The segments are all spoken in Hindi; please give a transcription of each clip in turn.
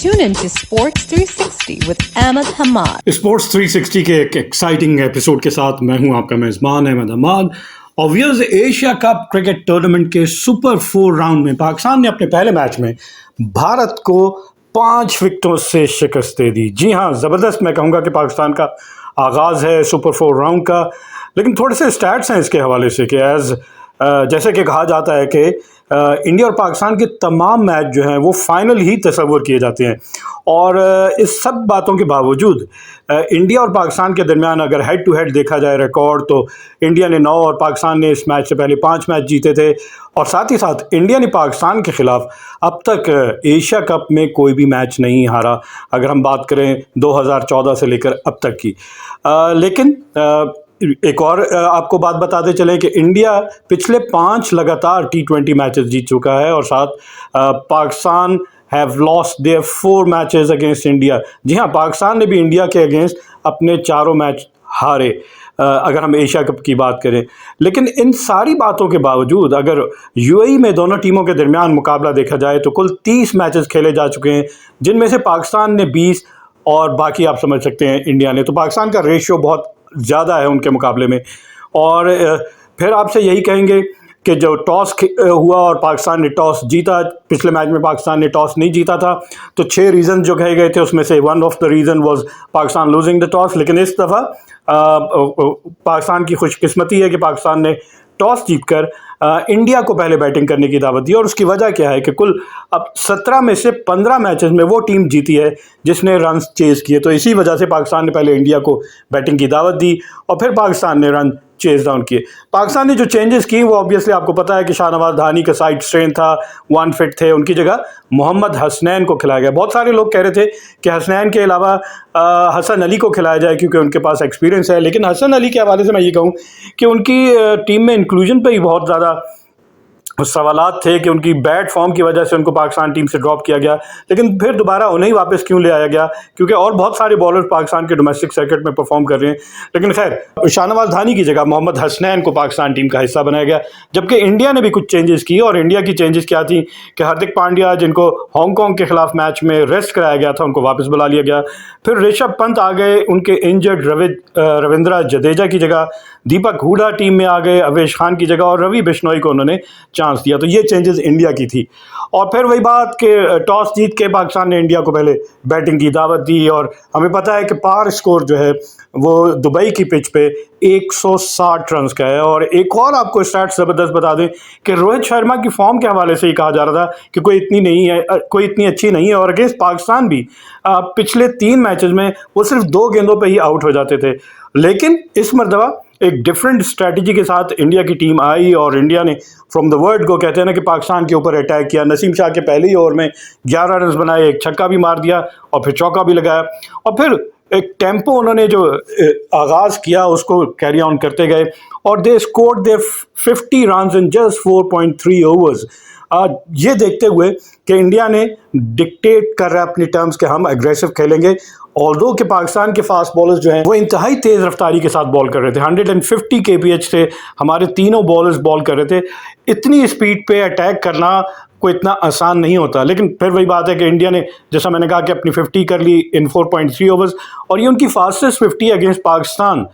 Tune in to Sports 360 with Ahmed Hamad. Sports 360 के एक एक्साइटिंग एपिसोड के साथ मैं हूं आपका मेजबान अहमद हमाद। और viewers, Asia cup cricket tournament के सुपर 4 राउंड में पाकिस्तान ने अपने पहले मैच में भारत को 5 विकेटों से शिकस्त दे दी। जी हां, ज़बरदस्त मैं कहूंगा कि पाकिस्तान का आगाज़ है सुपर 4 राउंड का। लेकिन थोड़े से स्टैट्स हैं इसके हवाले से कि जैसे कि कहा जाता है कि इंडिया और पाकिस्तान के तमाम मैच जो हैं वो फाइनल ही तस्वर किए जाते हैं। और इस सब बातों के बावजूद इंडिया और पाकिस्तान के दरमियान अगर हेड टू हेड देखा जाए रिकॉर्ड, तो इंडिया ने 9 और पाकिस्तान ने इस मैच से पहले 5 मैच जीते थे। और साथ ही साथ इंडिया ने पाकिस्तान के ख़िलाफ़ अब तक एशिया कप में कोई भी मैच नहीं हारा, अगर हम बात करें 2014 से लेकर अब तक की। लेकिन एक और आपको बात बताते चले कि इंडिया पिछले 5 लगातार T20 मैचेस जीत चुका है और साथ Pakistan have lost their 4 matches against India. जी हाँ, पाकिस्तान ने भी इंडिया के अगेंस्ट अपने 4 मैच हारे, अगर हम एशिया कप की बात करें। लेकिन इन सारी बातों के बावजूद अगर यूएई में दोनों टीमों के दरमियान मुकाबला देखा जाए तो कुल 30 मैचेस खेले जा चुके हैं, जिनमें से पाकिस्तान ने 20 और बाकी आप समझ सकते हैं इंडिया ने। तो पाकिस्तान का रेशियो बहुत ज़्यादा है उनके मुकाबले में। और फिर आपसे यही कहेंगे कि जो टॉस हुआ और पाकिस्तान ने टॉस जीता, पिछले मैच में पाकिस्तान ने टॉस नहीं जीता था, तो 6 रीज़न जो कहे गए थे उसमें से one of the reason was Pakistan losing the toss. लेकिन इस दफ़ा पाकिस्तान की खुशकिस्मती है कि पाकिस्तान ने टॉस जीतकर इंडिया को पहले बैटिंग करने की दावत दी। और उसकी वजह क्या है कि कुल अब 17 में से 15 मैचेस में वो टीम जीती है जिसने रन चेज़ किए। तो इसी वजह से पाकिस्तान ने पहले इंडिया को बैटिंग की दावत दी और फिर पाकिस्तान ने रन चेज डाउन किए। पाकिस्तान ने जो चेंजेस की वो ऑब्वियसली आपको पता है कि शाहनवाज धानी का साइड स्ट्रेन था, 1 फिट थे, उनकी जगह मोहम्मद हसनैन को खिलाया गया। बहुत सारे लोग कह रहे थे कि हसनैन के अलावा हसन अली को खिलाया जाए क्योंकि उनके पास एक्सपीरियंस है। लेकिन हसन अली के हवाले से मैं ये कहूँ कि उनकी टीम में इंक्लूजन पर ही बहुत ज़्यादा सवालात थे कि उनकी बैड फॉर्म की वजह से उनको पाकिस्तान टीम से ड्रॉप किया गया। लेकिन फिर दोबारा उन्हें वापस क्यों ले आया गया, क्योंकि और बहुत सारे बॉलर पाकिस्तान के डोमेस्टिक सर्किट में परफॉर्म कर रहे हैं। लेकिन खैर, शाहनवाज धानी की जगह मोहम्मद हसनैन को पाकिस्तान टीम का हिस्सा बनाया गया। जबकि इंडिया ने भी कुछ चेंजेस की। और इंडिया की चेंजेस क्या थी कि हार्दिक पांड्या, जिनको हांगकॉन्ग के खिलाफ मैच में रेस्ट कराया गया था, उनको वापस बुला लिया गया। फिर ऋषभ पंत आ गए, उनके इंजर्ड रविंद्र जडेजा की जगह दीपक हुडा टीम में आ गए अवेश खान की जगह, और रवि बिश्नोई को उन्होंने चांस दिया। तो ये चेंजेस इंडिया की थी। और फिर वही बात कि टॉस जीत के पाकिस्तान ने इंडिया को पहले बैटिंग की दावत दी। और हमें पता है कि पार स्कोर जो है वो दुबई की पिच पे 160 रन का है। और एक और आपको स्टैट्स ज़बरदस्त बता दें कि रोहित शर्मा की फॉर्म के हवाले से ही कहा जा रहा था कि कोई इतनी अच्छी नहीं है। और अगेंस्ट पाकिस्तान भी पिछले 3 मैचेस में वो सिर्फ 2 गेंदों पे ही आउट हो जाते थे। लेकिन इस मरतबा एक डिफरेंट स्ट्रैटेजी के साथ इंडिया की टीम आई और इंडिया ने फ्रॉम द वर्ड को कहते हैं ना कि पाकिस्तान के ऊपर अटैक किया। नसीम शाह के पहले ही ओवर में 11 रन बनाए, एक छक्का भी मार दिया और फिर चौका भी लगाया। और फिर एक टेम्पो उन्होंने जो आगाज़ किया उसको कैरी ऑन करते गए और they scored their 50 run in just 4.3 overs. ये देखते हुए कि इंडिया ने डिक्टेट कर रहा है अपनी टर्म्स के हम एग्रेसिव खेलेंगे। ऑल्दो कि पाकिस्तान के फास्ट बॉलर्स जो हैं वो इंतहाई तेज़ रफ्तारी के साथ बॉल कर रहे थे, 150 kph से हमारे तीनों बॉलर्स बॉल कर रहे थे। इतनी स्पीड पे अटैक करना कोई इतना आसान नहीं होता। लेकिन फिर वही बात है कि इंडिया ने, जैसा मैंने कहा, कि अपनी 50 कर ली इन 4.3 ओवर्स। और ये उनकी फास्टेस्ट 50 अगेंस्ट पाकिस्तान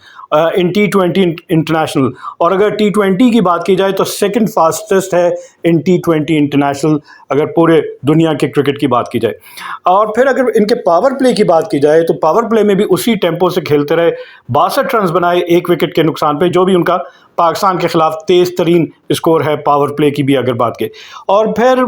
इन T20 इंटरनेशनल। और अगर T20 की बात की जाए तो सेकंड फास्टेस्ट है इन T20 इंटरनेशनल, अगर पूरे दुनिया के क्रिकेट की बात की जाए। और फिर अगर इनके पावर प्ले की बात की जाए तो पावर प्ले में भी उसी टेम्पो से खेलते रहे, 62 रन बनाए 1 विकेट के नुकसान पे, जो भी उनका पाकिस्तान के खिलाफ तेज़ तरीन स्कोर है पावर प्ले की भी अगर बात की। और फिर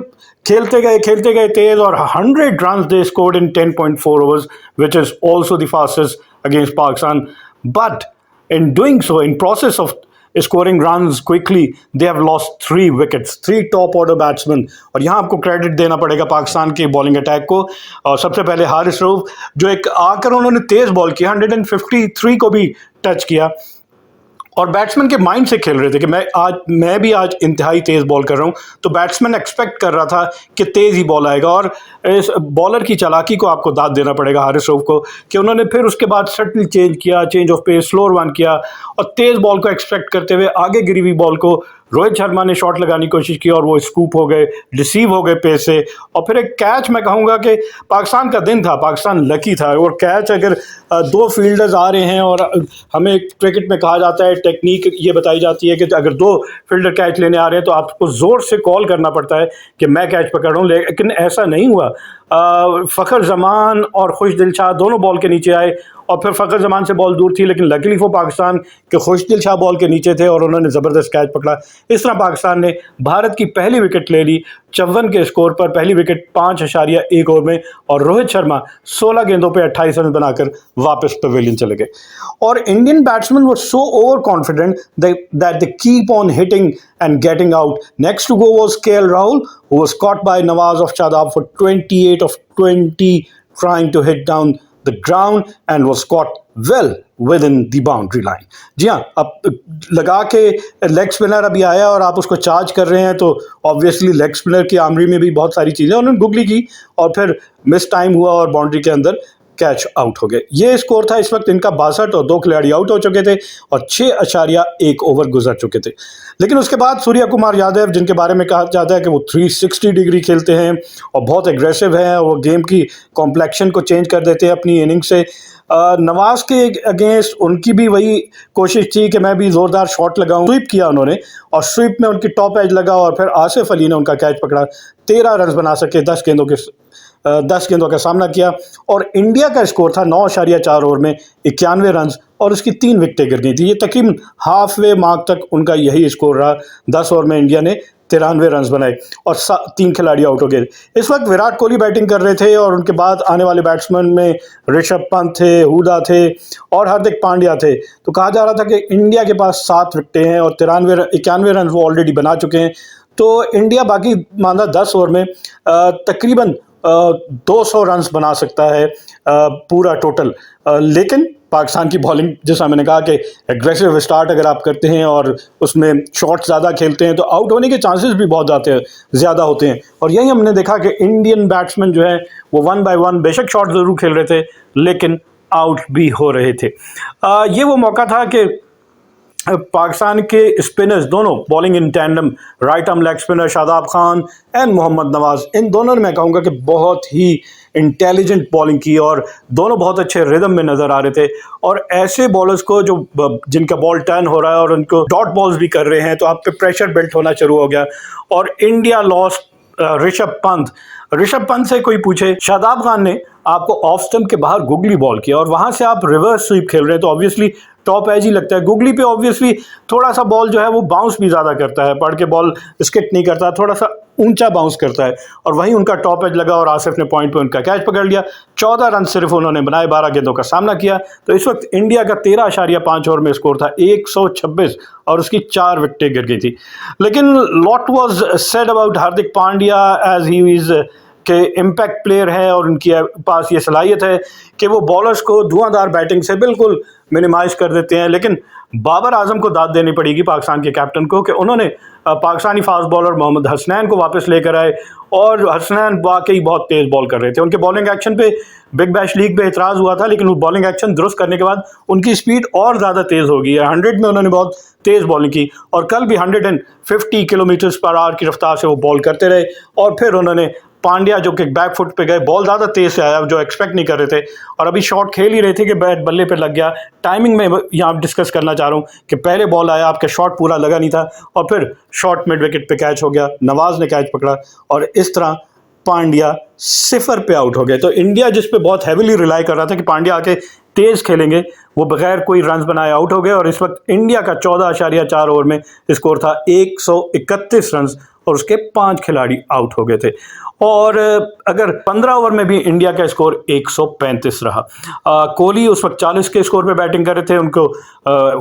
खेलते गए तेज़ और 100 run they scored in 10.4 overs, which is also the fastest against Pakistan. But in doing so, in process of scoring runs quickly, they have lost 3 wickets, 3 top order batsmen। और यहाँ आपको क्रेडिट देना पड़ेगा पाकिस्तान के बॉलिंग अटैक को। और सबसे पहले हारिस रऊफ, जो एक आकर उन्होंने तेज़ बॉल किया, 153 को भी टच किया और बैट्समैन के माइंड से खेल रहे थे कि मैं भी आज इंतहाई तेज़ बॉल कर रहा हूँ। तो बैट्समैन एक्सपेक्ट कर रहा था कि तेज़ ही बॉल आएगा। और इस बॉलर की चालाकी को आपको दाद देना पड़ेगा हारिस रऊफ को कि उन्होंने फिर उसके बाद सटल चेंज किया, change of pace, slower one किया और तेज़ बॉल को एक्सपेक्ट करते हुए आगे गिरी हुई बॉल को रोहित शर्मा ने शॉट लगाने की कोशिश की और वो स्कूप हो गए, रिसीव हो गए पेस से, और फिर एक कैच। मैं कहूँगा कि पाकिस्तान का दिन था, पाकिस्तान लकी था। और कैच अगर दो फील्डर्स आ रहे हैं, और हमें क्रिकेट में कहा जाता है, टेक्निक ये बताई जाती है कि अगर दो फील्डर कैच लेने आ रहे हैं तो आपको ज़ोर से कॉल करना पड़ता है कि मैं कैच पकड़ रहा हूँ, लेकिन ऐसा नहीं हुआ। फ़खर जमान और खुश दिल शाह दोनों बॉल के नीचे आए, और फिर फ़खर जमान से बॉल दूर थी, लेकिन लकीली फॉर पाकिस्तान के खुश दिल शाह बॉल के नीचे थे और उन्होंने ज़बरदस्त कैच पकड़ा। इस तरह पाकिस्तान ने भारत की पहली विकेट ले ली 54 के स्कोर पर। पहली विकेट 5.1 ओवर में, और रोहित शर्मा 16 गेंदों पे 28 रन बनाकर वापस पवेलियन चले गए। और Indian batsman were so over confident that they keep on hitting and getting out. Next to go was KL Rahul, who was caught by Nawaz of Shadab for 28 of 20 trying to hit down the ground and was caught well within the boundary line. जी हाँ, अब लगा के लेग स्पिनर अभी आया और आप उसको चार्ज कर रहे हैं, तो ऑब्वियसली लेग स्पिनर की आमरी में भी बहुत सारी चीज़ें उन्होंने गुगली की, और फिर मिस टाइम हुआ और बाउंड्री के अंदर कैच आउट हो गए। ये स्कोर था इस वक्त इनका 62, और 2 खिलाड़ी आउट हो चुके थे और 6.1 ओवर गुजर चुके थे। लेकिन उसके बाद सूर्य कुमार यादव, जिनके बारे में कहा जाता है कि वो 360 डिग्री खेलते हैं और बहुत एग्रेसिव हैं, और वो गेम की कॉम्प्लेक्शन को चेंज कर देते हैं अपनी इनिंग से। नवाज के अगेंस्ट उनकी भी वही कोशिश थी कि मैं भी ज़ोरदार शॉट लगाऊं। स्वीप किया उन्होंने, और स्वीप में उनकी टॉप एज लगा, और फिर आसिफ अली ने उनका कैच पकड़ा। 13 रन बना सके, 10 गेंदों का सामना किया, और इंडिया का स्कोर था 9.4 ओवर में 91 रन, और उसकी 3 विकेटें गिर गई थी। ये तकरीबन हाफ वे मार्क तक उनका यही स्कोर रहा। 10 ओवर में इंडिया ने 93 रन बनाए और 3 खिलाड़ी आउट हो गए। इस वक्त विराट कोहली बैटिंग कर रहे थे, और उनके बाद आने वाले बैट्समैन में ऋषभ पंत थे, हुडा थे और हार्दिक पांड्या थे। तो कहा जा रहा था कि इंडिया के पास 7 विकेटें हैं और 91 रन वो ऑलरेडी बना चुके हैं। तो इंडिया बाकी माना 10 ओवर में तकरीबन 200 रन बना सकता है पूरा टोटल। लेकिन पाकिस्तान की बॉलिंग, जैसा मैंने कहा कि एग्रेसिव स्टार्ट अगर आप करते हैं और उसमें शॉट ज़्यादा खेलते हैं, तो आउट होने के चांसेस भी बहुत ज़्यादा होते हैं। और यही हमने देखा कि इंडियन बैट्समैन जो है वो 1 बाय 1 बेशक शॉट ज़रूर खेल रहे थे, लेकिन आउट भी हो रहे थे। ये वो मौका था कि पाकिस्तान के स्पिनर्स दोनों bowling in tandem, right arm leg spinner Shadab Khan and Mohammad Nawaz, इन दोनों ने मैं कहूँगा कि बहुत ही इंटेलिजेंट बॉलिंग की, और दोनों बहुत अच्छे रिदम में नज़र आ रहे थे। और ऐसे बॉलर्स को जो जिनका बॉल टर्न हो रहा है और उनको डॉट बॉल्स भी कर रहे हैं, तो आप पे प्रेशर बिल्ट होना शुरू हो गया। और इंडिया लॉस्ट ऋषभ पंत से कोई पूछे, शादाब खान ने आपको ऑफ स्टंप के बाहर गुगली बॉल किया, और वहां से आप रिवर्स स्वीप खेल रहे हैं, तो ऑब्वियसली टॉप एज ही लगता है। गुगली पे ऑब्वियसली थोड़ा सा बॉल जो है वो बाउंस भी ज़्यादा करता है, पड़ के बॉल स्किट नहीं करता, थोड़ा सा ऊंचा बाउंस करता है, और वहीं उनका टॉप एज लगा और आसिफ ने पॉइंट पे उनका कैच पकड़ लिया। 14 रन सिर्फ उन्होंने बनाए, 12 गेंदों का सामना किया। तो इस वक्त इंडिया का 13.5 ओवर में स्कोर था 126, और उसकी 4 विकेटें गिर गई थी। लेकिन lot was said about Hardik Pandya as he is the impact player है, और उनके पास ये सलाहियत है कि वो बॉलर्स को धुआंधार बैटिंग से बिल्कुल मिनिमाइज कर देते हैं। लेकिन बाबर आजम को दाद देनी पड़ेगी पाकिस्तान के कैप्टन को कि उन्होंने पाकिस्तानी फास्ट बॉलर मोहम्मद हसनैन को वापस लेकर आए, और हसनैन वाकई बहुत तेज़ बॉल कर रहे थे। उनके बॉलिंग एक्शन पे बिग बैश लीग में एतराज़ हुआ था, लेकिन वो बॉलिंग एक्शन दुरुस्त करने के बाद उनकी स्पीड और ज़्यादा तेज़ हो गई है। 100 में उन्होंने बहुत तेज़ बॉलिंग की, और कल भी 150 किलोमीटर पर आवर की रफ्तार से वो बॉल करते रहे। और फिर उन्होंने पांड्या जो कि बैक फुट पे गए, बॉल ज़्यादा तेज़ से आया जो एक्सपेक्ट नहीं कर रहे थे, और अभी शॉट खेल ही रहे थे कि बैट बल्ले पे लग गया। टाइमिंग में यहाँ डिस्कस करना चाह रहा हूँ कि पहले बॉल आया, आपके शॉट पूरा लगा नहीं था, और फिर शॉट मिड विकेट पे कैच हो गया, नवाज ने कैच पकड़ा, और इस तरह पांड्या 0 पे आउट हो गए। तो इंडिया जिस पे बहुत हैविली रिलाई कर रहा था कि पांड्या आके तेज़ खेलेंगे, वो बगैर कोई रन बनाए आउट हो गए। और इस वक्त इंडिया का 14.4 ओवर में स्कोर था 131 रन, और उसके 5 खिलाड़ी आउट हो गए थे। और अगर 15 ओवर में भी इंडिया का स्कोर 135 रहा। कोहली उस वक्त 40 के स्कोर पे बैटिंग कर रहे थे, उनको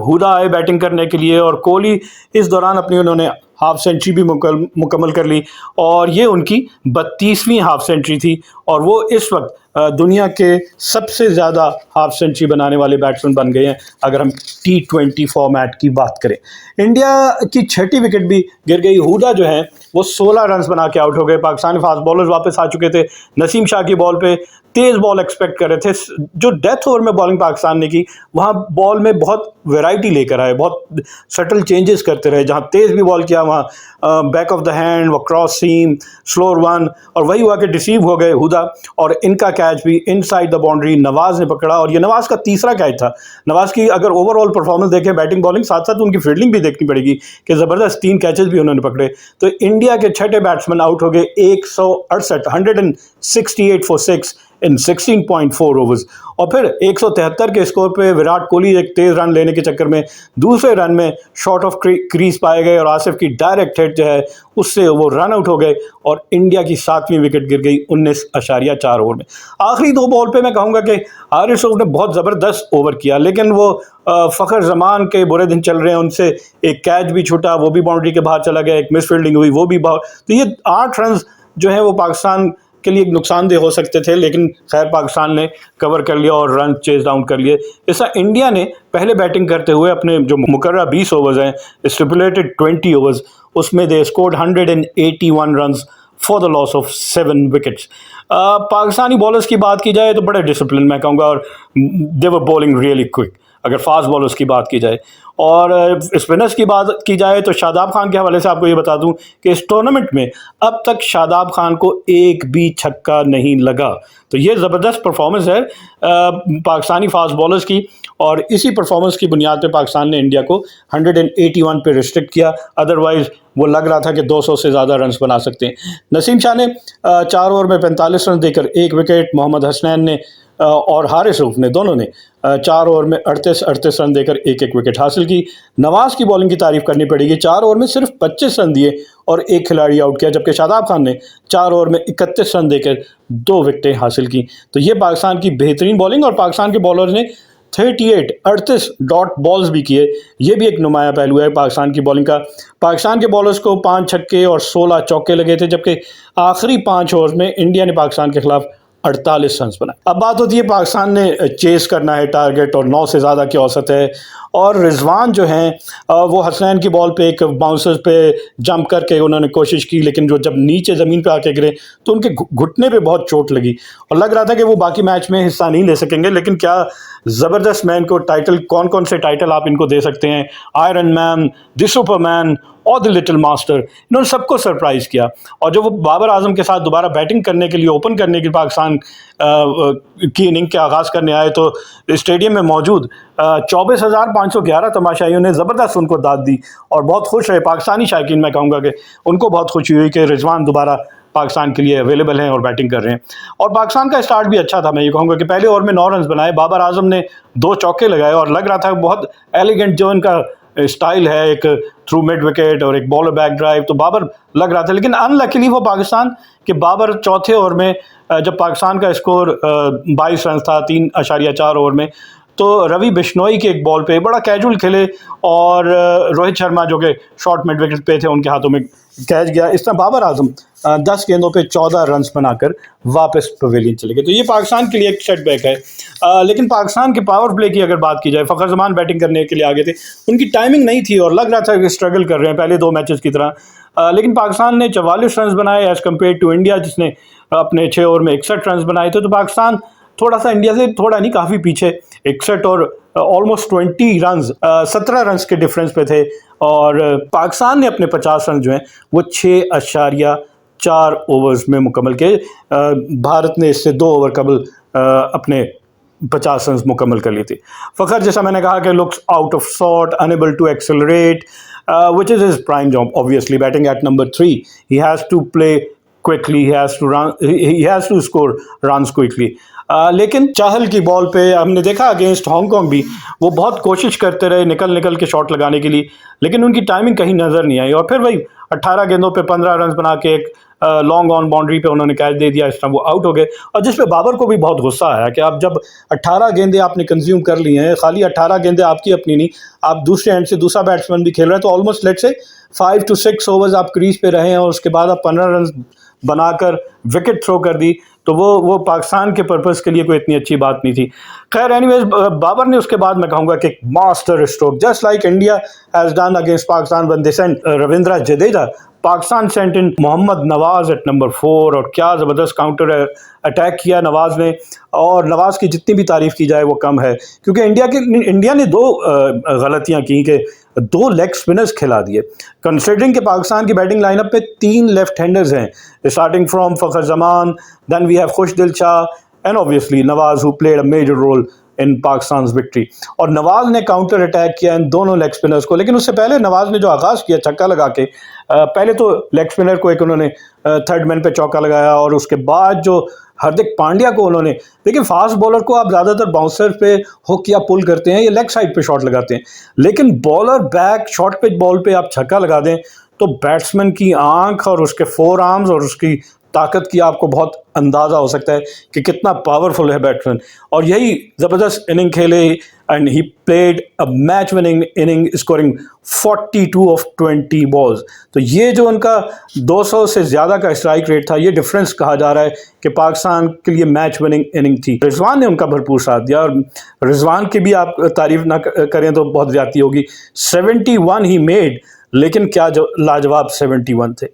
हुडा आए बैटिंग करने के लिए, और कोहली इस दौरान अपनी उन्होंने हाफ सेंचुरी भी मुकम्मल कर ली, और ये उनकी 32वीं हाफ सेंचुरी थी। और वो इस वक्त दुनिया के सबसे ज़्यादा हाफ सेंचुरी बनाने वाले बैट्समैन बन गए हैं अगर हम T20 फॉर्मेट की बात करें। इंडिया की छठी विकेट भी गिर गई। हुडा जो है वो 16 रन बना के आउट हो गए। पाकिस्तानी फास्ट बॉलर्स वापस आ चुके थे। नसीम शाह की बॉल पे तेज बॉल एक्सपेक्ट कर रहे थे। जो डेथ ओवर में बॉलिंग पाकिस्तान ने की वहाँ बॉल में बहुत वैरायटी लेकर आए, बहुत सटल चेंजेस करते रहे। जहाँ तेज भी बॉल किया वहाँ बैक ऑफ द हैंड, वो क्रॉस सीम, स्लोअर वन, और वही हुआ कि डिसीव हो गए हुडा और इनका कैच भी इनसाइड द बाउंड्री नवाज ने पकड़ा और ये नवाज का तीसरा कैच था। नवाज की अगर ओवरऑल परफॉर्मेंस देखें, बैटिंग बॉलिंग साथ साथ उनकी फील्डिंग भी देखनी पड़ेगी कि ज़बरदस्त 3 कैचेस भी उन्होंने पकड़े। तो इंडिया के छठे बैट्समैन आउट हो गए 168 फॉर 6 इन 16.4 ओवर्स। और फिर 173 के स्कोर पे विराट कोहली एक तेज रन लेने के चक्कर में दूसरे रन में शॉर्ट ऑफ क्रीज पाए गए और आसिफ की डायरेक्ट हिट जो है उससे वो रन आउट हो गए और इंडिया की 7वीं विकेट गिर गई 19.4 ओवर में। आखिरी 2 बॉल पे मैं कहूँगा कि हारिस रऊफ ने बहुत ज़बरदस्त ओवर किया, लेकिन वो फ़खर जमान के बुरे दिन चल रहे हैं, उनसे एक कैच भी छूटा, वो भी बाउंड्री के बाहर चला गया, एक मिस फील्डिंग हुई, वो भी तो ये 8 रन जो है वो पाकिस्तान के लिए नुकसानदेह हो सकते थे, लेकिन खैर पाकिस्तान ने कवर कर लिया और रन चेज डाउन कर लिए। ऐसा इंडिया ने पहले बैटिंग करते हुए अपने जो मुकर्रर 20 ओवर्स हैं, स्टिपुलेटेड 20 ओवर्स, उसमें they scored 181 runs for the loss of 7 wickets. Pakistani bowlers की बात की जाए तो बड़े डिसिप्लिन मैं कहूँगा और दे वर बॉलिंग रियली क्विक अगर फास्ट बॉलर्स की बात की जाए। और स्पिनर्स की बात की जाए तो शादाब खान के हवाले से आपको ये बता दूं कि इस टूर्नामेंट में अब तक शादाब खान को एक भी छक्का नहीं लगा। तो ये ज़बरदस्त परफॉर्मेंस है पाकिस्तानी फास्ट बॉलर्स की और इसी परफॉर्मेंस की बुनियाद पे पाकिस्तान ने इंडिया को 181 पे रिस्ट्रिक्ट किया। अदरवाइज़ वो लग रहा था कि 200 से ज़्यादा रन बना सकते हैं। नसीम शाह ने 4 ओवर में 45 रन देकर 1 विकेट, मोहम्मद हसनैन ने और हारिस रऊफ ने दोनों ने 4 ओवर में 38 रन देकर 1 विकेट हासिल की। नवाज की बॉलिंग की तारीफ करनी पड़ेगी, 4 ओवर में सिर्फ 25 रन दिए और 1 खिलाड़ी आउट किया, जबकि शादाब खान ने 4 ओवर में 31 रन देकर 2 विकेटें हासिल की। तो ये पाकिस्तान की बेहतरीन बॉलिंग और पाकिस्तान के बॉलर ने 38 डॉट बॉल्स भी किए। ये भी एक नुमाया पहलू है पाकिस्तान की बॉलिंग का। पाकिस्तान के बॉलर्स को 5 छक्के और 16 चौके लगे थे, जबकि आखिरी 5 ओवर में इंडिया ने पाकिस्तान के खिलाफ 48 रन बनाए। अब बात होती है पाकिस्तान ने चेस करना है टारगेट और 9 से ज़्यादा की औसत है और रिजवान जो हैं वो हसनैन की बॉल पे एक बाउंसर्स पे जंप करके उन्होंने कोशिश की, लेकिन जो जब नीचे ज़मीन पे आके गिरे तो उनके घुटने पे बहुत चोट लगी और लग रहा था कि वो बाकी मैच में हिस्सा नहीं ले सकेंगे। लेकिन क्या ज़बरदस्त मैन को टाइटल, कौन कौन से टाइटल आप इनको दे सकते हैं, आयरन मैन, द सुपरमैन और द लिटिल मास्टर, इन्होंने सबको सरप्राइज़ किया। और जो वो बाबर आजम के साथ दोबारा बैटिंग करने के लिए, ओपन करने के पाकिस्तान की इनिंग के आगाज़ करने आए तो स्टेडियम में मौजूद 24,511 तमाशाइयों ने ज़बरदस्त उनको दाद दी और बहुत खुश रहे। पाकिस्तानी शायकीन मैं कहूँगा कि उनको बहुत खुशी हुई कि रिजवान दोबारा पाकिस्तान के लिए अवेलेबल हैं और बैटिंग कर रहे हैं। और पाकिस्तान का स्टार्ट भी अच्छा था। मैं ये कहूँगा कि पहले ओवर में 9 रन बनाए, बाबर आजम ने 2 चौके लगाए और लग रहा था बहुत एलिगेंट जो इनका स्टाइल है, एक थ्रू मिड विकेट और एक बॉलर बैक ड्राइव, तो बाबर लग रहा था। लेकिन अनलकीली वो पाकिस्तान के बाबर चौथे ओवर में जब पाकिस्तान का स्कोर 22 रन था 3.4 ओवर में, तो रवि बिश्नोई के एक बॉल पे बड़ा कैजुअल खेले और रोहित शर्मा जो कि शॉर्ट मिड विकेट पे थे उनके हाथों में कैच गया। इस तरह बाबर आजम 10 गेंदों पे 14 रन बनाकर वापस पवेलियन चले गए। तो ये पाकिस्तान के लिए एक सेटबैक है। लेकिन पाकिस्तान के पावर प्ले की अगर बात की जाए, फ़खर जमान बैटिंग करने के लिए आगे थे, उनकी टाइमिंग नहीं थी और लग रहा था कि स्ट्रगल कर रहे हैं पहले 2 मैचेस की तरह। लेकिन पाकिस्तान ने 44 रन बनाए एज़ कम्पेयर टू इंडिया जिसने अपने 6 ओवर में 61 रन बनाए थे। तो पाकिस्तान थोड़ा सा इंडिया से थोड़ा नहीं काफ़ी पीछे, 61 और ऑलमोस्ट 20 रन 17 रन के डिफरेंस पे थे। और पाकिस्तान ने अपने 50 रन जो हैं वो 6.4 ओवर्स में मुकम्मल किए। भारत ने इससे 2 ओवर कबल अपने 50 रन मुकम्मल कर लिए थे। फ़खर जैसा मैंने कहा कि looks out of sort, unable to accelerate, which is his prime job obviously, batting at number 3 he has to play quickly, he has to run, he has to score runs quickly। लेकिन चाहल की बॉल पे हमने देखा अगेंस्ट हांगकॉन्ग भी वो बहुत कोशिश करते रहे निकल के शॉट लगाने के लिए, लेकिन उनकी टाइमिंग कहीं नज़र नहीं आई और फिर वही 18 गेंदों पे 15 रन बना के एक लॉन्ग ऑन बाउंड्री पे उन्होंने कैच दे दिया, इस तरह वो आउट हो गए। और जिस पे बाबर को भी बहुत गुस्सा आया कि आप जब 18 गेंदें आपने कंज्यूम कर ली हैं, खाली 18 गेंदें आपकी अपनी नहीं, आप दूसरे एंड से दूसरा बैट्समैन भी खेल रहे हैं, तो ऑलमोस्ट लेट से 5 to 6 ओवर्स आप क्रीज पे रहे हैं और उसके बाद आप 15 रन बनाकर विकेट थ्रो कर दी। तो वो पाकिस्तान के पर्पस के लिए कोई इतनी अच्छी बात नहीं थी। खैर एनीवेज, बाबर ने उसके बाद मैं कहूँगा कि master stroke, just like India has done against Pakistan when they sent Ravindra Jadeja, Pakistan sent in Mohammad Nawaz at number 4, और क्या ज़बरदस्त काउंटर अटैक किया नवाज ने। और नवाज की जितनी भी तारीफ़ की जाए वो कम है, क्योंकि इंडिया ने दो गलतियां की कि 2 लेग स्पिनर्स खिला दिए। कंसिडरिंग कि पाकिस्तान की बैटिंग लाइनअप पे 3 लेफ्ट हैंडर्स हैं, starting from Fakhar Zaman, then we have Khushdil Shah and obviously Nawaz who played a major role in Pakistan victory. और नवाज ने काउंटर अटैक किया इन दोनों लेग स्पिनर्स को, लेकिन उससे पहले नवाज ने जो आगाज़ किया छक्का लगा के, पहले तो लेग स्पिनर को एक उन्होंने थर्ड मैन पे चौका लगाया, और उसके बाद जो हार्दिक पांड्या को उन्होंने, देखिए फास्ट बॉलर को आप ज़्यादातर बाउंसर पे हुक या पुल करते हैं या लेग साइड पे शॉट लगाते हैं, लेकिन bowler back short pitch ball पे आप छक्का लगा दें तो बैट्समैन की आंख और उसके 4 आर्म्स और उसकी ताकत की आपको बहुत अंदाज़ा हो सकता है कि कितना पावरफुल है बैट्समैन। और यही ज़बरदस्त इनिंग खेले and he played a match winning inning scoring 42 of 20 balls. तो ये जो उनका 200 से ज़्यादा का स्ट्राइक रेट था, ये डिफरेंस कहा जा रहा है कि पाकिस्तान के लिए मैच विनिंग इनिंग थी। रिजवान ने उनका भरपूर साथ दिया, और रिजवान की भी आप तारीफ ना करें तो बहुत ज़्यादती होगी। 71 ही मेड, लेकिन क्या जो लाजवाब 71 थे।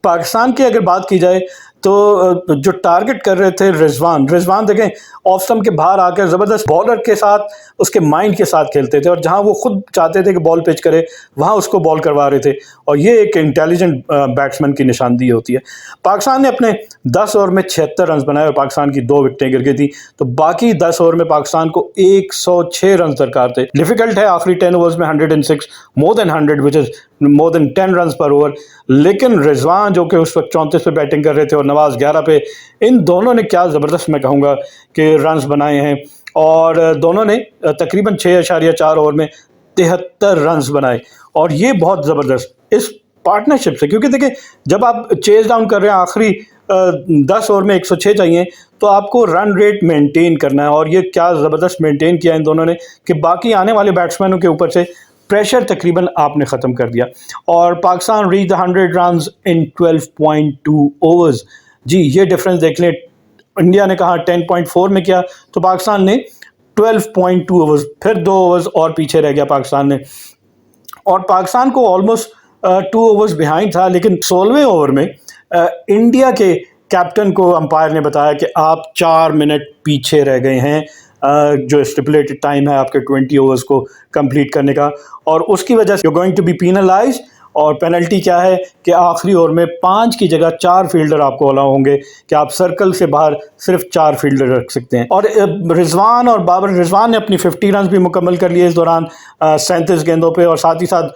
पाकिस्तान की अगर बात की जाए तो जो टारगेट कर रहे थे रिजवान देखें ऑफ स्टंप के बाहर आकर ज़बरदस्त बॉलर के साथ, उसके माइंड के साथ खेलते थे, और जहां वो खुद चाहते थे कि बॉल पिच करे वहां उसको बॉल करवा रहे थे, और ये एक इंटेलिजेंट बैट्समैन की निशानदेही होती है। पाकिस्तान ने अपने 10 ओवर में 76 रन बनाए और पाकिस्तान की 2 विकेटें गिर गई थी, तो बाकी 10 ओवर में पाकिस्तान को 106 रन दरकार थे। डिफिकल्ट है आखिरी 10 ओवर्स में 106, more than 100 which is more than 10 run पर ओवर। लेकिन रिजवान जो कि उस वक्त 34 पे बैटिंग कर रहे थे और नवाज 11 पे, इन दोनों ने क्या ज़बरदस्त मैं कहूँगा कि रन्स बनाए हैं, और दोनों ने तकरीबन 6.4 ओवर में 73 रन्स बनाए, और ये बहुत ज़बरदस्त इस पार्टनरशिप से, क्योंकि देखिए जब आप चेज डाउन कर रहे हैं आखिरी 10 ओवर में 106 चाहिए, तो आपको रन रेट मेंटेन करना है, और ये क्या ज़बरदस्त मेंटेन किया इन दोनों ने कि बाकी आने वाले बैट्समैनों के ऊपर से प्रेशर तकरीबन आपने ख़त्म कर दिया। और Pakistan reach 100 runs in 12.2 overs. जी ये डिफरेंस देख लें, इंडिया ने कहा 10.4 में किया, तो पाकिस्तान ने 12.2 ओवर्स, फिर 2 ओवर्स और पीछे रह गया पाकिस्तान ने, और पाकिस्तान को ऑलमोस्ट 2 ओवर्स बिहाइंड था। लेकिन 16वें ओवर में इंडिया के कैप्टन को अंपायर ने बताया कि आप 4 मिनट पीछे रह गए हैं, जो स्टिपुलेटेड टाइम है आपके 20 ओवर्स को कंप्लीट करने का, और उसकी वजह से you going to be penalised. और पेनल्टी क्या है कि आखिरी ओवर में 5 की जगह 4 फील्डर आपको अलाउ होंगे कि आप सर्कल से बाहर सिर्फ 4 फील्डर रख सकते हैं। और रिजवान और बाबर, रिजवान ने अपनी 50 रन भी मुकम्मल कर लिए इस दौरान 37 गेंदों पे, और साथ ही साथ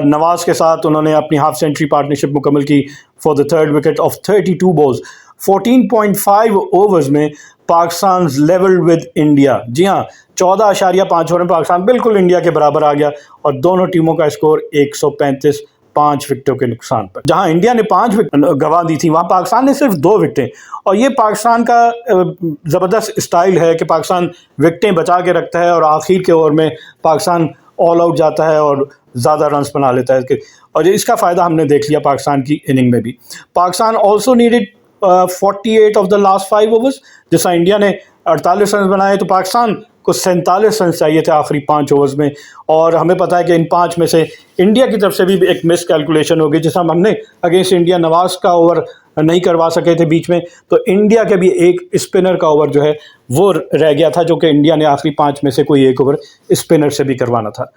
नवाज के साथ उन्होंने अपनी हाफ सेंचुरी पार्टनरशिप मुकम्मल की for the 3rd wicket of 32 balls. 14.5 overs में पाकिस्तान लेवल विद इंडिया। जी हाँ, 14.5 ओवर में पाकिस्तान बिल्कुल इंडिया के बराबर आ गया, और दोनों टीमों का स्कोर 135, 5 विकेटों के नुकसान पर। जहां इंडिया ने 5 विकेट गंवा दी थी, वहां पाकिस्तान ने सिर्फ 2 विकेटें। और ये पाकिस्तान का ज़बरदस्त स्टाइल है कि पाकिस्तान विकेटें बचा के रखता है, और आखिर के ओवर में पाकिस्तान ऑल आउट जाता है और ज़्यादा रन्स बना लेता है, और इसका फ़ायदा हमने देख लिया पाकिस्तान की इनिंग में भी। Pakistan also needed 48 of the last 5 overs. जैसा इंडिया ने 48 रन बनाए, तो पाकिस्तान को 47 रन चाहिए थे आखिरी 5 ओवर्स में, और हमें पता है कि इन 5 में से इंडिया की तरफ से भी एक मिस कैलकुलेशन होगी, जैसा हमने अगेंस्ट इंडिया नवाज का ओवर नहीं करवा सके थे बीच में, तो इंडिया के भी एक स्पिनर का ओवर जो है वो रह गया था, जो कि इंडिया ने आखिरी 5 में से कोई एक ओवर स्पिनर से भी करवाना था।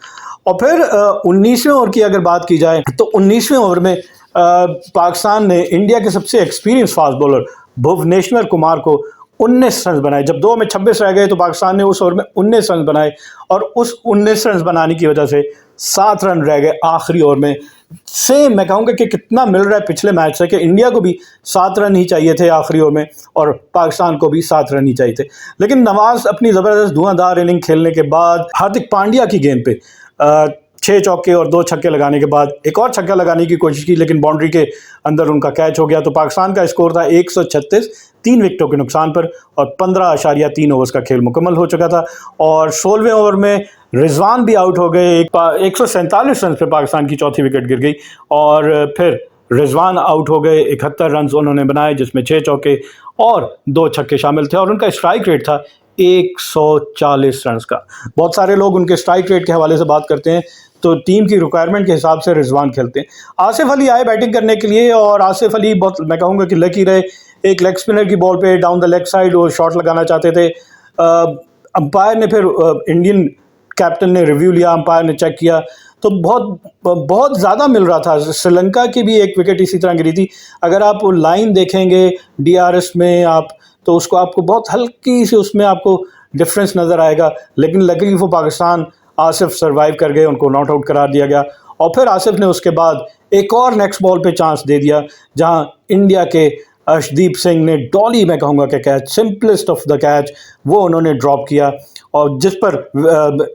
और फिर 19वें ओवर की अगर बात की जाए, तो 19वें ओवर में पाकिस्तान ने इंडिया के सबसे experience fast bowler Bhuvneshwar Kumar को 19 रन बनाए। जब 2 में 26 रह गए, तो पाकिस्तान ने उस ओवर में 19 रन बनाए, और उस 19 रन बनाने की वजह से 7 रन रह गए आखिरी ओवर में। सेम मैं कहूँगा कि कितना मिल रहा है पिछले मैच से, कि इंडिया को भी 7 रन ही चाहिए थे आखिरी ओवर में, और पाकिस्तान को भी 7 रन ही चाहिए थे। लेकिन नवाज अपनी ज़बरदस्त धुआंधार इनिंग खेलने के बाद हार्दिक पांड्या की गेंद पे 6 चौके और 2 छक्के लगाने के बाद एक और छक्का लगाने की कोशिश की, लेकिन बाउंड्री के अंदर उनका कैच हो गया। तो पाकिस्तान का स्कोर था 136, 3 विकेटों के नुकसान पर, और 15.3 ओवर्स का खेल मुकम्मल हो चुका था। और 16वें ओवर में रिजवान भी आउट हो गए। 147 रन पर पाकिस्तान की चौथी विकेट गिर गई, और फिर रिजवान आउट हो गए, 71 रन उन्होंने बनाए जिसमें 6 चौके और 2 छक्के शामिल थे और उनका स्ट्राइक रेट था 140 रन का। बहुत सारे लोग उनके स्ट्राइक रेट के हवाले से बात करते हैं, तो टीम की रिक्वायरमेंट के हिसाब से रिजवान खेलते हैं। आसिफ अली आए बैटिंग करने के लिए और आसिफ अली बहुत, मैं कहूँगा कि लकी रहे। एक लेग स्पिनर की बॉल पे डाउन द लेग साइड वो शॉट लगाना चाहते थे। अंपायर ने फिर इंडियन कैप्टन ने रिव्यू लिया, अंपायर ने चेक किया तो बहुत ज़्यादा मिल रहा था। श्रीलंका की भी एक विकेट इसी तरह गिरी थी। अगर आप वो लाइन देखेंगे DRS में आप, तो उसको आपको बहुत हल्की सी उसमें आपको डिफरेंस नज़र आएगा, लेकिन luckily for Pakistan Asif survive कर गए, उनको नॉट आउट करार दिया गया और फिर आसिफ ने उसके बाद एक और नेक्स्ट बॉल पे चांस दे दिया जहां इंडिया के अर्शदीप सिंह ने डॉली, मैं कहूँगा कि catch, simplest of the catch, वो उन्होंने ड्रॉप किया और जिस पर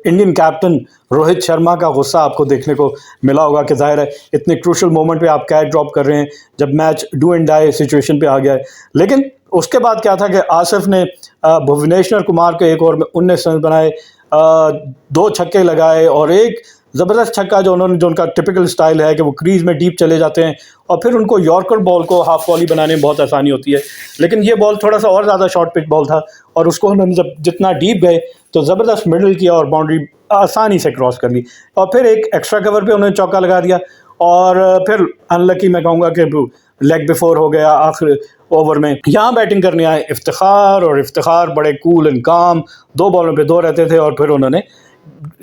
इंडियन कैप्टन रोहित शर्मा का गुस्सा आपको देखने को मिला होगा कि जाहिर है इतने क्रूशल मोमेंट पे आप कैच ड्रॉप कर रहे हैं जब match do and die situation पे आ गया है। लेकिन उसके बाद क्या था कि आसिफ ने भुवनेश्वर कुमार के एक ओवर में 19 रन बनाए, 2 छक्के लगाए और एक ज़बरदस्त छक्का जो उनका टिपिकल स्टाइल है कि वो क्रीज में डीप चले जाते हैं और फिर उनको यॉर्कर बॉल को हाफ वॉली बनाने में बहुत आसानी होती है। लेकिन ये बॉल थोड़ा सा और ज़्यादा शॉर्ट पिच बॉल था और उसको उन्होंने जब जितना डीप गए तो ज़बरदस्त मिडल किया और बाउंड्री आसानी से क्रॉस कर ली और फिर एक एक्स्ट्रा कवर पे उन्होंने चौका लगा दिया और फिर अनलकी, मैं कहूँगा कि लेग बिफोर हो गया आखिर ओवर में। यहाँ बैटिंग करने आए इफ्तिखार और इफ्तिखार बड़े कूल एंड काम, 2 बॉलों पे 2 रहते थे और फिर उन्होंने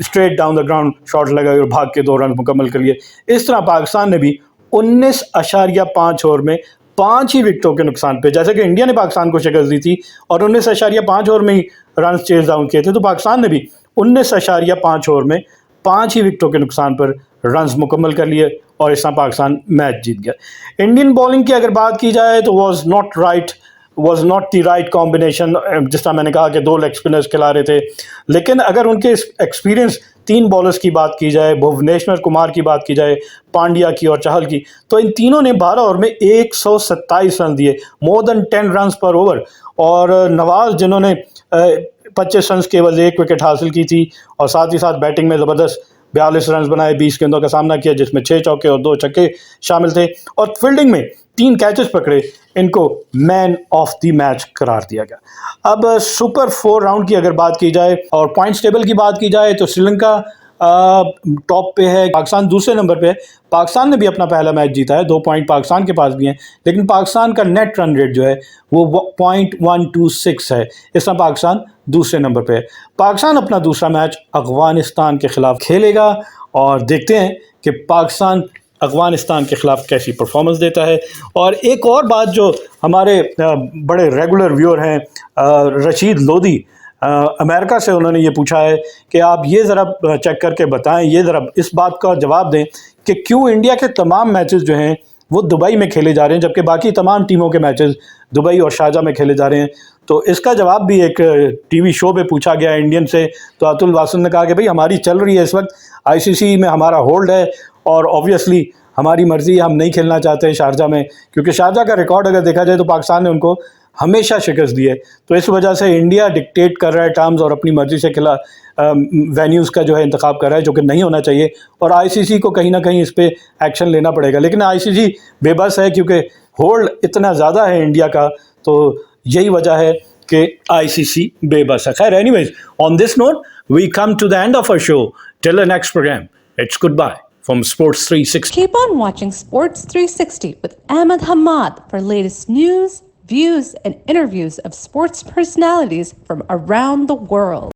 straight down the ground shot लगाए और भाग के 2 रन मुकम्मल कर लिए। इस तरह पाकिस्तान ने भी 19.5 ओवर में 5 ही विकेटों के नुकसान पे, जैसे कि इंडिया ने पाकिस्तान को शिकस्त दी थी और 19.5 ओवर में ही रन चेज डाउन किए थे, तो पाकिस्तान ने भी 19.5 ओवर में 5 ही विकेटों के नुकसान पर रन्स मुकम्मल कर लिए और इस तरह पाकिस्तान मैच जीत गया। इंडियन बॉलिंग की अगर बात की जाए तो was not the right combination. जिस तरह मैंने कहा कि 2 लेग स्पिनर्स खिला रहे थे, लेकिन अगर उनके एक्सपीरियंस 3 बॉलर्स की बात की जाए, भुवनेश्वर कुमार की बात की जाए, पांड्या की और चहल की, तो इन तीनों ने 12 ओवर में 127 रन दिए, मोर देन 10 रन पर ओवर। और नवाज जिन्होंने 25 रन केवल 1 विकेट हासिल की थी और साथ ही साथ बैटिंग में ज़बरदस्त 42 रन बनाए, 20 गेंदों का सामना किया जिसमें 6 चौके और 2 छक्के शामिल थे और फील्डिंग में 3 कैचेस पकड़े, इनको मैन ऑफ द मैच करार दिया गया। अब सुपर 4 राउंड की अगर बात की जाए और पॉइंट्स टेबल की बात की जाए तो श्रीलंका टॉप पे है, पाकिस्तान दूसरे नंबर पे है। पाकिस्तान ने भी अपना पहला मैच जीता है, 2 पॉइंट पाकिस्तान के पास भी हैं, लेकिन पाकिस्तान का नेट रन रेट जो है वो 0.126 है। इस तरह पाकिस्तान दूसरे नंबर पे है। पाकिस्तान अपना दूसरा मैच अफगानिस्तान के खिलाफ खेलेगा और देखते हैं कि पाकिस्तान अफगानिस्तान के ख़िलाफ़ कैसी परफॉर्मेंस देता है। और एक और बात जो हमारे बड़े रेगुलर व्यूअर हैं रशीद लोधी अमेरिका से, उन्होंने ये पूछा है कि आप ये ज़रा चेक करके बताएं, ये ज़रा इस बात का जवाब दें कि क्यों इंडिया के तमाम मैचेस जो हैं वो दुबई में खेले जा रहे हैं जबकि बाकी तमाम टीमों के मैचेस दुबई और शारजा में खेले जा रहे हैं। तो इसका जवाब भी एक टीवी शो पे पूछा गया इंडियन से, तो अतुल वासन ने कहा कि भाई हमारी चल रही है इस वक्त, ICC में हमारा होल्ड है और ऑब्वियसली हमारी मर्ज़ी, हम नहीं खेलना चाहते हैं शारजा में, क्योंकि शारजा का रिकॉर्ड अगर देखा जाए तो पाकिस्तान ने उनको हमेशा शिकस्त दी है। तो इस वजह से इंडिया डिक्टेट कर रहा है टर्म्स और अपनी मर्ज़ी से खिला वेन्यूज़ का जो है इंतखाब कर रहा है, जो कि नहीं होना चाहिए और ICC को कहीं ना कहीं इस पर एक्शन लेना पड़ेगा। लेकिन ICC बेबस है क्योंकि होल्ड इतना ज़्यादा है इंडिया का, तो यही वजह है कि ICC बेबस है। खैर, anyways, on this note we come to the end of our show. Till the next programme, it's goodbye from Sports 360. Keep on watching Sports 360 with Ahmed Hamad for latest news, views, and interviews of sports personalities from around the world.